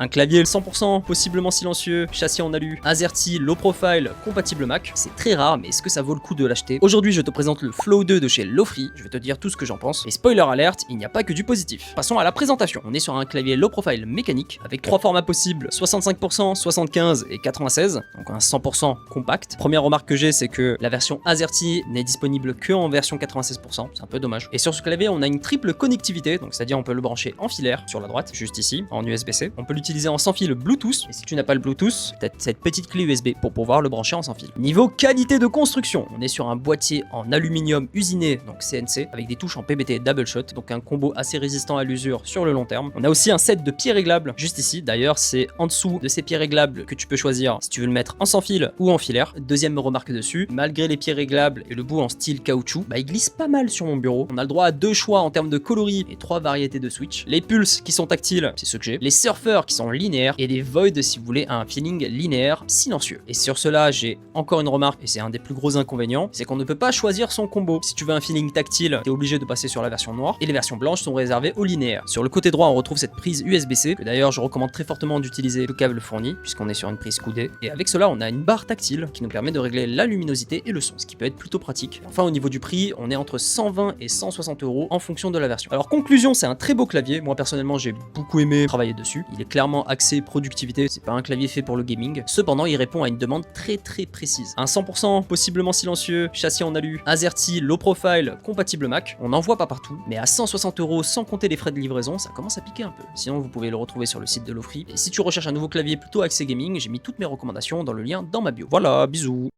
Un clavier 100% possiblement silencieux, châssis en alu, AZERTY low profile, compatible Mac. C'est très rare, mais est-ce que ça vaut le coup de l'acheter? Aujourd'hui, je te présente le Flow 2 de chez Lofree. Je vais te dire tout ce que j'en pense. Et spoiler alert, il n'y a pas que du positif. Passons à la présentation. On est sur un clavier low profile mécanique avec trois formats possibles, 65%, 75 et 96, donc un 100% compact. Première remarque que j'ai, c'est que la version AZERTY n'est disponible que en version 96%, c'est un peu dommage. Et sur ce clavier, on a une triple connectivité, donc c'est-à-dire on peut le brancher en filaire sur la droite, juste ici, en USB-C. On peut l'utiliser en sans fil Bluetooth, et si tu n'as pas le Bluetooth, peut-être cette petite clé USB pour pouvoir le brancher en sans fil. Niveau qualité de construction, on est sur un boîtier en aluminium usiné, donc CNC, avec des touches en PBT double shot, donc un combo assez résistant à l'usure sur le long terme. On a aussi un set de pieds réglables juste ici, d'ailleurs c'est en dessous de ces pieds réglables que tu peux choisir si tu veux le mettre en sans fil ou en filaire. Deuxième remarque dessus, malgré les pieds réglables et le bout en style caoutchouc, il glisse pas mal sur mon bureau. On a le droit à deux choix en termes de coloris et trois variétés de switch. Les pulses qui sont tactiles, c'est ceux que j'ai. Les surfeurs qui sont linéaires et les voids si vous voulez un feeling linéaire silencieux. Et sur cela, j'ai encore une remarque et c'est un des plus gros inconvénients, c'est qu'on ne peut pas choisir son combo. Si tu veux un feeling tactile, t'es obligé de passer sur la version noire et les versions blanches sont réservées au linéaire. Sur le côté droit, on retrouve cette prise USB-C que d'ailleurs je recommande très fortement d'utiliser le câble fourni puisqu'on est sur une prise coudée. Et avec cela, on a une barre tactile qui nous permet de régler la luminosité et le son, ce qui peut être plutôt pratique. Enfin, au niveau du prix, on est entre 120 et 160 € en fonction de la version. Alors conclusion, c'est un très beau clavier. Moi personnellement, j'ai beaucoup aimé travailler dessus. Il est clairement axé productivité, c'est pas un clavier fait pour le gaming. Cependant, il répond à une demande très précise. Un 100% possiblement silencieux, châssis en alu, AZERTY low profile, compatible Mac. On n'en voit pas partout, mais à 160 € sans compter les frais de livraison, ça commence à piquer un peu. Sinon, vous pouvez le retrouver sur le site de Lofree. Et si tu recherches un nouveau clavier plutôt axé gaming, j'ai mis toutes mes recommandations dans le lien dans ma bio. Voilà, bisous.